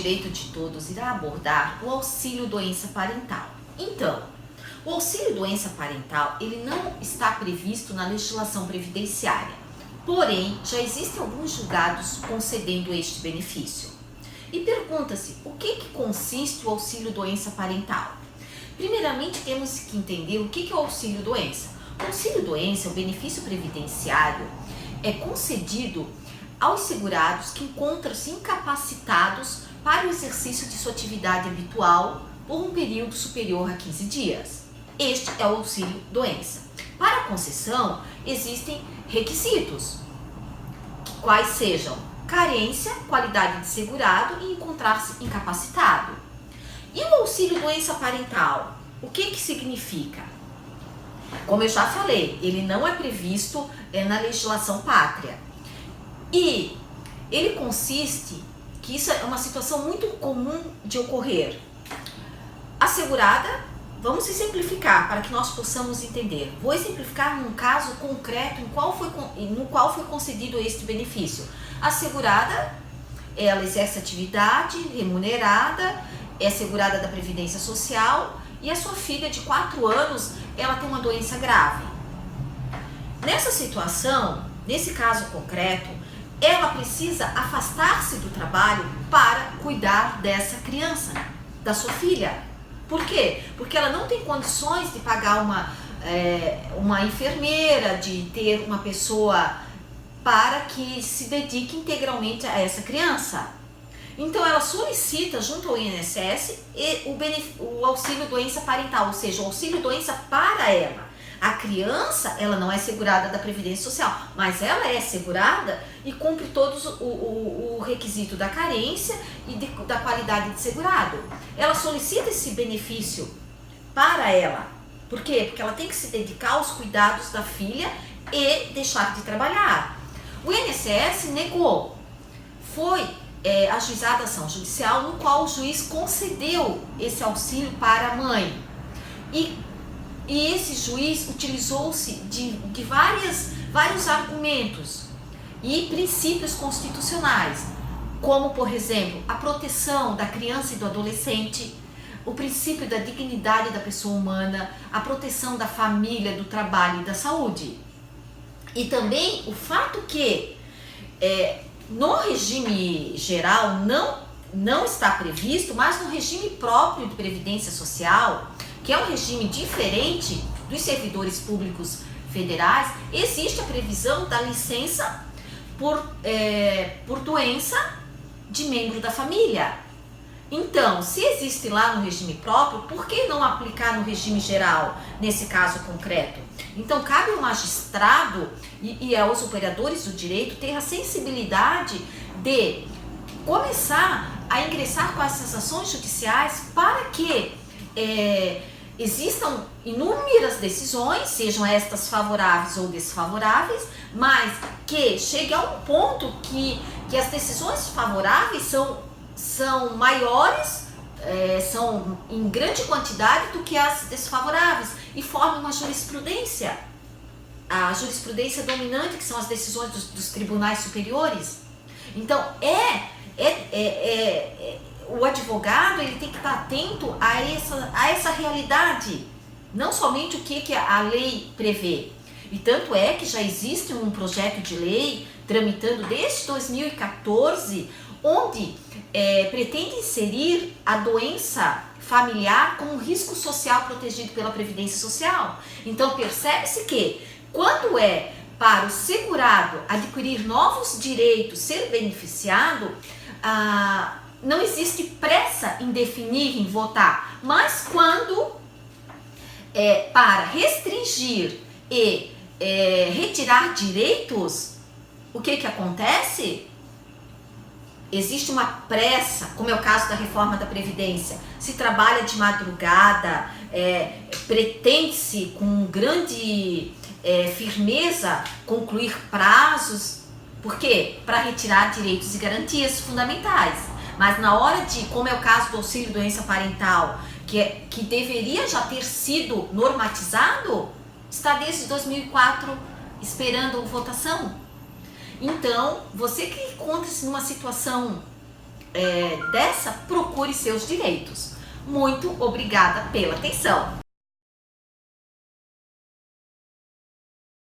Direito de Todos irá abordar o auxílio doença parental. Então, o auxílio doença parental, ele não está previsto na legislação previdenciária, porém, já existem alguns julgados concedendo este benefício. E pergunta-se, o que consiste o auxílio doença parental? Primeiramente, temos que entender o que é o auxílio doença. O auxílio doença, o benefício previdenciário, é concedido aos segurados que encontram-se incapacitados para o exercício de sua atividade habitual por um período superior a 15 dias. Este é o auxílio doença. Para a concessão, existem requisitos, quais sejam carência, qualidade de segurado e encontrar-se incapacitado. E o auxílio doença parental, o que significa? Como eu já falei, ele não é previsto na legislação pátria. E ele consiste, que isso é uma situação muito comum de ocorrer. A segurada, vamos simplificar para que nós possamos entender. Vou exemplificar num caso concreto no qual foi concedido este benefício. A segurada, ela exerce atividade remunerada, é segurada da Previdência Social e a sua filha de 4 anos, ela tem uma doença grave. Nessa situação, nesse caso concreto, ela precisa afastar-se do trabalho para cuidar dessa criança, da sua filha. Por quê? Porque ela não tem condições de pagar uma enfermeira, de ter uma pessoa para que se dedique integralmente a essa criança. Então ela solicita junto ao INSS o auxílio doença parental, ou seja, o auxílio doença para ela. A criança, ela não é segurada da Previdência Social, mas ela é segurada e cumpre todos o requisito da carência e da qualidade de segurado. Ela solicita esse benefício para ela. Por quê? Porque ela tem que se dedicar aos cuidados da filha e deixar de trabalhar. O INSS negou. Foi ajuizada a ação judicial no qual o juiz concedeu esse auxílio para a mãe. E esse juiz utilizou-se de vários argumentos e princípios constitucionais, como, por exemplo, a proteção da criança e do adolescente, o princípio da dignidade da pessoa humana, a proteção da família, do trabalho e da saúde. E também o fato que no regime geral não está previsto, mas no regime próprio de Previdência Social, que é um regime diferente dos servidores públicos federais, existe a previsão da licença por doença de membro da família. Então, se existe lá no regime próprio, por que não aplicar no regime geral, nesse caso concreto? Então, cabe ao magistrado e aos operadores do direito ter a sensibilidade de começar a ingressar com essas ações judiciais para que existam inúmeras decisões, sejam estas favoráveis ou desfavoráveis, mas que chegue a um ponto que as decisões favoráveis são maiores, são em grande quantidade do que as desfavoráveis e formem uma jurisprudência, a jurisprudência dominante, que são as decisões dos tribunais superiores. Então, o advogado ele tem que estar atento a essa realidade, não somente o que a lei prevê. E tanto é que já existe um projeto de lei tramitando desde 2014, onde pretende inserir a doença familiar como um risco social protegido pela Previdência Social. Então percebe-se que quando para o segurado adquirir novos direitos, ser beneficiado, não existe pressa em definir, em votar, mas quando para restringir e retirar direitos, o que acontece? Existe uma pressa, como é o caso da reforma da Previdência. Se trabalha de madrugada, pretende-se com grande firmeza concluir prazos. Por quê? Para retirar direitos e garantias fundamentais. Mas na hora como é o caso do auxílio doença parental, que deveria já ter sido normatizado, está desde 2004 esperando votação. Então, você que encontra-se numa situação dessa, procure seus direitos. Muito obrigada pela atenção.